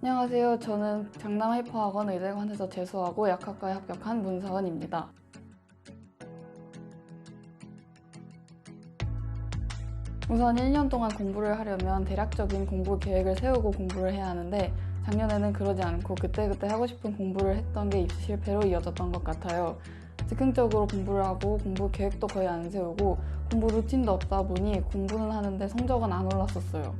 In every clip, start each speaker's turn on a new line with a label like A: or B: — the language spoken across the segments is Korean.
A: 안녕하세요. 저는 장남하이퍼학원 의대관에서 재수하고 약학과에 합격한 문서은입니다. 우선 1년 동안 공부를 하려면 대략적인 공부 계획을 세우고 공부를 해야 하는데 작년에는 그러지 않고 그때그때 하고 싶은 공부를 했던 게 입시 실패로 이어졌던 것 같아요. 즉흥적으로 공부를 하고 공부 계획도 거의 안 세우고 공부 루틴도 없다 보니 공부는 하는데 성적은 안 올랐었어요.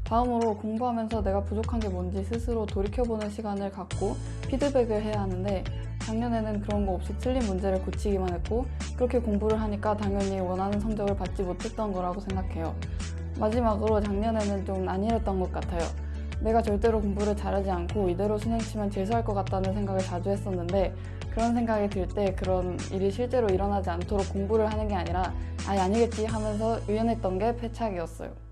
A: 다음으로 공부하면서 내가 부족한 게 뭔지 스스로 돌이켜보는 시간을 갖고 피드백을 해야 하는데 작년에는 그런 거 없이 틀린 문제를 고치기만 했고 그렇게 공부를 하니까 당연히 원하는 성적을 받지 못했던 거라고 생각해요. 마지막으로 작년에는 좀 안일했던 것 같아요. 내가 절대로 공부를 잘하지 않고 이대로 수능 치면 재수할 것 같다는 생각을 자주 했었는데 그런 생각이 들 때 그런 일이 실제로 일어나지 않도록 공부를 하는 게 아니라 아예 아니겠지 하면서 유연했던 게 패착이었어요.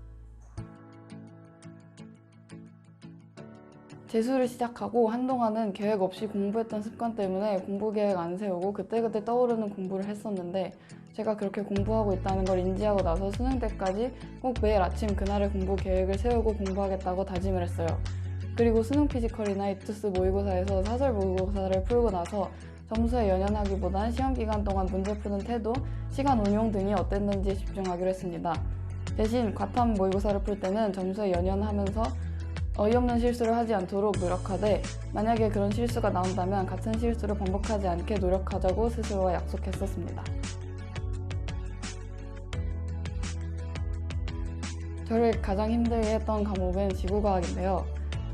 A: 재수를 시작하고 한동안은 계획 없이 공부했던 습관 때문에 공부 계획 안 세우고 그때그때 떠오르는 공부를 했었는데 제가 그렇게 공부하고 있다는 걸 인지하고 나서 수능 때까지 꼭 매일 아침 그날의 공부 계획을 세우고 공부하겠다고 다짐을 했어요. 그리고 수능 피지컬이나 이투스 모의고사에서 사설 모의고사를 풀고 나서 점수에 연연하기보단 시험 기간 동안 문제 푸는 태도, 시간 운용 등이 어땠는지에 집중하기로 했습니다. 대신 과탐 모의고사를 풀 때는 점수에 연연하면서 어이없는 실수를 하지 않도록 노력하되 만약에 그런 실수가 나온다면 같은 실수를 반복하지 않게 노력하자고 스스로와 약속했었습니다. 저를 가장 힘들게 했던 과목은 지구과학인데요.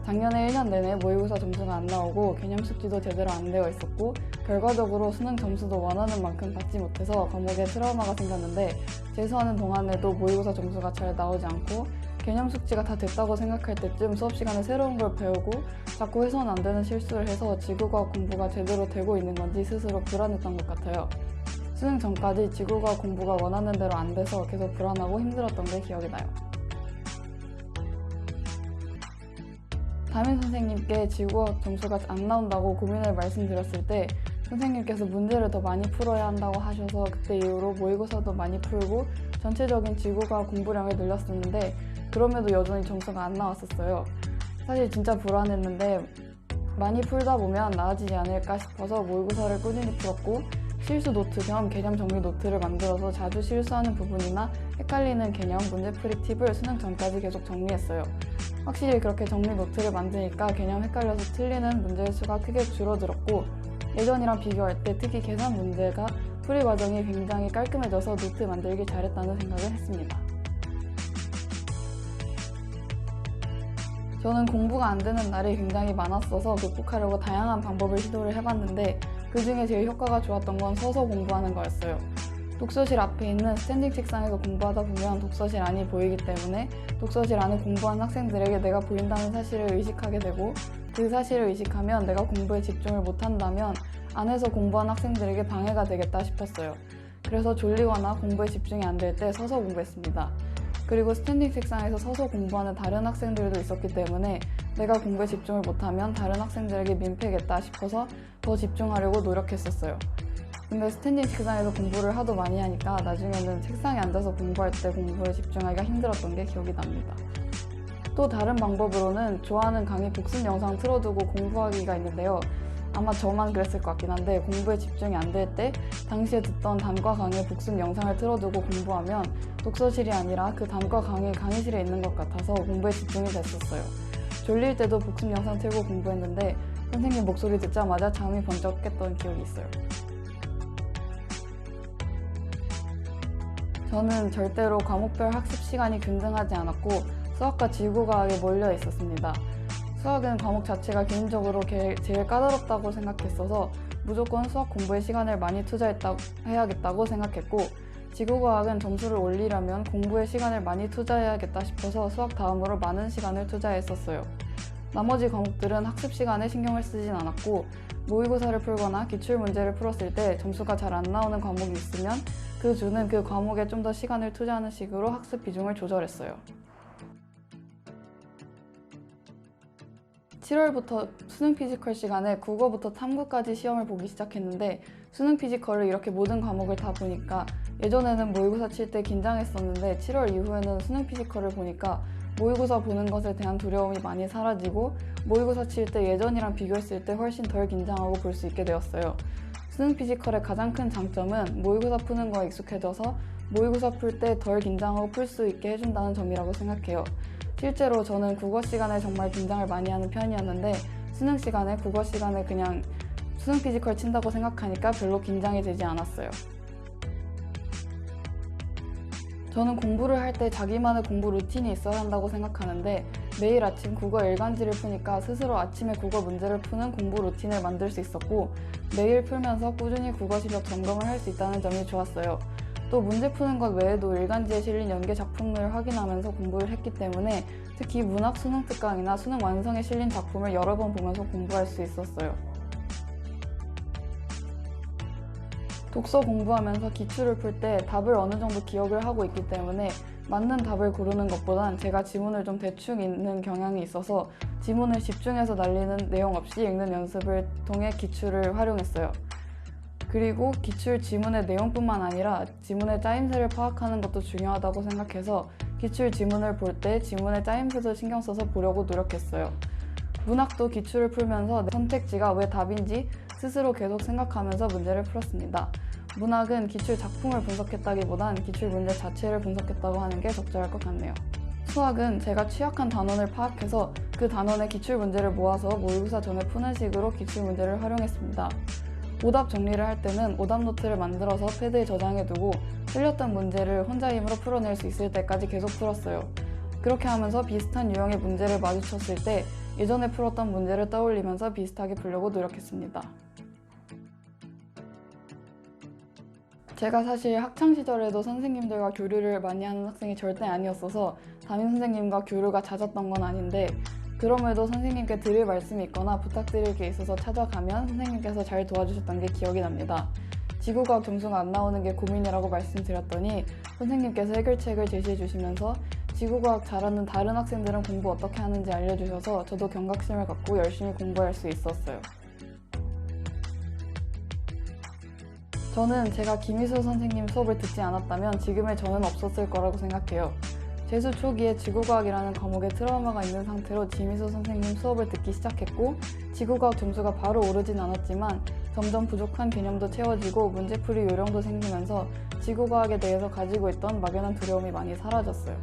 A: 작년에 1년 내내 모의고사 점수가 안 나오고 개념 숙지도 제대로 안 되어 있었고 결과적으로 수능 점수도 원하는 만큼 받지 못해서 과목에 트라우마가 생겼는데 재수하는 동안에도 모의고사 점수가 잘 나오지 않고 개념 숙지가 다 됐다고 생각할 때쯤 수업 시간에 새로운 걸 배우고 자꾸 해서는 안 되는 실수를 해서 지구과학 공부가 제대로 되고 있는 건지 스스로 불안했던 것 같아요. 수능 전까지 지구과학 공부가 원하는 대로 안 돼서 계속 불안하고 힘들었던 게 기억이 나요. 담임 선생님께 지구과학 점수가 안 나온다고 고민을 말씀드렸을 때 선생님께서 문제를 더 많이 풀어야 한다고 하셔서 그때 이후로 모의고사도 많이 풀고 전체적인 지구과학 공부량을 늘렸었는데 그럼에도 여전히 점수가 안 나왔었어요. 사실 진짜 불안했는데 많이 풀다 보면 나아지지 않을까 싶어서 모의고사를 꾸준히 풀었고 실수 노트 겸 개념 정리 노트를 만들어서 자주 실수하는 부분이나 헷갈리는 개념, 문제풀이 팁을 수능 전까지 계속 정리했어요. 확실히 그렇게 정리 노트를 만드니까 개념 헷갈려서 틀리는 문제의 수가 크게 줄어들었고 예전이랑 비교할 때 특히 계산 문제가 풀이 과정이 굉장히 깔끔해져서 노트 만들기 잘했다는 생각을 했습니다. 저는 공부가 안 되는 날이 굉장히 많았어서 극복하려고 다양한 방법을 시도를 해봤는데 그 중에 제일 효과가 좋았던 건 서서 공부하는 거였어요. 독서실 앞에 있는 스탠딩 책상에서 공부하다 보면 독서실 안이 보이기 때문에 독서실 안에 공부하는 학생들에게 내가 보인다는 사실을 의식하게 되고 그 사실을 의식하면 내가 공부에 집중을 못한다면 안에서 공부하는 학생들에게 방해가 되겠다 싶었어요. 그래서 졸리거나 공부에 집중이 안 될 때 서서 공부했습니다. 그리고 스탠딩 책상에서 서서 공부하는 다른 학생들도 있었기 때문에 내가 공부에 집중을 못하면 다른 학생들에게 민폐겠다 싶어서 더 집중하려고 노력했었어요. 근데 스탠딩 책상에서 공부를 하도 많이 하니까 나중에는 책상에 앉아서 공부할 때 공부에 집중하기가 힘들었던 게 기억이 납니다. 또 다른 방법으로는 좋아하는 강의 복습 영상 틀어두고 공부하기가 있는데요. 아마 저만 그랬을 것 같긴 한데 공부에 집중이 안 될 때 당시에 듣던 단과 강의 복습 영상을 틀어두고 공부하면 독서실이 아니라 그 단과 강의 강의실에 있는 것 같아서 공부에 집중이 됐었어요. 졸릴 때도 복습 영상 틀고 공부했는데 선생님 목소리 듣자마자 잠이 번쩍 깼던 기억이 있어요. 저는 절대로 과목별 학습 시간이 균등하지 않았고 수학과 지구과학에 몰려 있었습니다. 수학은 과목 자체가 개인적으로 제일 까다롭다고 생각했어서 무조건 수학 공부에 시간을 많이 투자해야겠다고 생각했고 지구과학은 점수를 올리려면 공부에 시간을 많이 투자해야겠다 싶어서 수학 다음으로 많은 시간을 투자했었어요. 나머지 과목들은 학습 시간에 신경을 쓰진 않았고 모의고사를 풀거나 기출문제를 풀었을 때 점수가 잘 안 나오는 과목이 있으면 그 주는 그 과목에 좀 더 시간을 투자하는 식으로 학습 비중을 조절했어요. 7월부터 수능 피지컬 시간에 국어부터 탐구까지 시험을 보기 시작했는데 수능 피지컬을 이렇게 모든 과목을 다 보니까 예전에는 모의고사 칠 때 긴장했었는데 7월 이후에는 수능 피지컬을 보니까 모의고사 보는 것에 대한 두려움이 많이 사라지고 모의고사 칠 때 예전이랑 비교했을 때 훨씬 덜 긴장하고 볼 수 있게 되었어요. 수능 피지컬의 가장 큰 장점은 모의고사 푸는 거에 익숙해져서 모의고사 풀 때 덜 긴장하고 풀 수 있게 해준다는 점이라고 생각해요. 실제로 저는 국어 시간에 정말 긴장을 많이 하는 편이었는데 수능 시간에 국어 시간에 그냥 수능 피지컬 친다고 생각하니까 별로 긴장이 되지 않았어요. 저는 공부를 할 때 자기만의 공부 루틴이 있어야 한다고 생각하는데 매일 아침 국어 일간지를 푸니까 스스로 아침에 국어 문제를 푸는 공부 루틴을 만들 수 있었고 매일 풀면서 꾸준히 국어 실력 점검을 할 수 있다는 점이 좋았어요. 또 문제 푸는 것 외에도 일간지에 실린 연계 작품을 확인하면서 공부를 했기 때문에 특히 문학 수능 특강이나 수능 완성에 실린 작품을 여러 번 보면서 공부할 수 있었어요. 독서 공부하면서 기출을 풀 때 답을 어느 정도 기억을 하고 있기 때문에 맞는 답을 고르는 것보단 제가 지문을 좀 대충 읽는 경향이 있어서 지문을 집중해서 날리는 내용 없이 읽는 연습을 통해 기출을 활용했어요. 그리고 기출 지문의 내용뿐만 아니라 지문의 짜임새를 파악하는 것도 중요하다고 생각해서 기출 지문을 볼 때 지문의 짜임새도 신경 써서 보려고 노력했어요. 문학도 기출을 풀면서 내 선택지가 왜 답인지 스스로 계속 생각하면서 문제를 풀었습니다. 문학은 기출 작품을 분석했다기보단 기출 문제 자체를 분석했다고 하는 게 적절할 것 같네요. 수학은 제가 취약한 단원을 파악해서 그 단원의 기출 문제를 모아서 모의고사 전에 푸는 식으로 기출 문제를 활용했습니다. 오답 정리를 할 때는 오답 노트를 만들어서 패드에 저장해두고 틀렸던 문제를 혼자 힘으로 풀어낼 수 있을 때까지 계속 풀었어요. 그렇게 하면서 비슷한 유형의 문제를 마주쳤을 때 예전에 풀었던 문제를 떠올리면서 비슷하게 풀려고 노력했습니다. 제가 사실 학창시절에도 선생님들과 교류를 많이 하는 학생이 절대 아니었어서 담임 선생님과 교류가 잦았던 건 아닌데 그럼에도 선생님께 드릴 말씀이 있거나 부탁드릴 게 있어서 찾아가면 선생님께서 잘 도와주셨던 게 기억이 납니다. 지구과학 점수가 안 나오는 게 고민이라고 말씀드렸더니 선생님께서 해결책을 제시해 주시면서 지구과학 잘하는 다른 학생들은 공부 어떻게 하는지 알려주셔서 저도 경각심을 갖고 열심히 공부할 수 있었어요. 저는 제가 김희수 선생님 수업을 듣지 않았다면 지금의 저는 없었을 거라고 생각해요. 재수 초기에 지구과학이라는 과목에 트라우마가 있는 상태로 김희수 선생님 수업을 듣기 시작했고 지구과학 점수가 바로 오르진 않았지만 점점 부족한 개념도 채워지고 문제풀이 요령도 생기면서 지구과학에 대해서 가지고 있던 막연한 두려움이 많이 사라졌어요.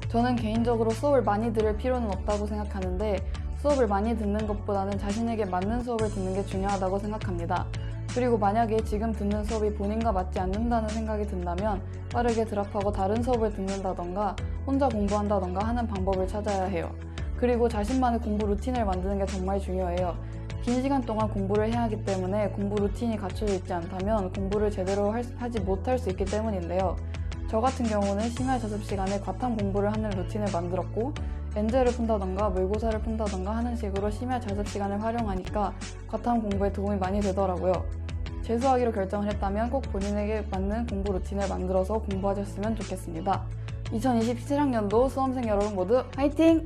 A: 저는 개인적으로 수업을 많이 들을 필요는 없다고 생각하는데 수업을 많이 듣는 것보다는 자신에게 맞는 수업을 듣는 게 중요하다고 생각합니다. 그리고 만약에 지금 듣는 수업이 본인과 맞지 않는다는 생각이 든다면 빠르게 드랍하고 다른 수업을 듣는다던가 혼자 공부한다던가 하는 방법을 찾아야 해요. 그리고 자신만의 공부 루틴을 만드는 게 정말 중요해요. 긴 시간 동안 공부를 해야 하기 때문에 공부 루틴이 갖춰져 있지 않다면 공부를 제대로 하지 못할 수 있기 때문인데요. 저 같은 경우는 심야 자습 시간에 과탐 공부를 하는 루틴을 만들었고 엔제를 푼다던가 모의고사를 푼다던가 하는 식으로 심야 자습 시간을 활용하니까 과탐 공부에 도움이 많이 되더라고요. 재수하기로 결정을 했다면 꼭 본인에게 맞는 공부 루틴을 만들어서 공부하셨으면 좋겠습니다. 2027학년도 수험생 여러분 모두 화이팅!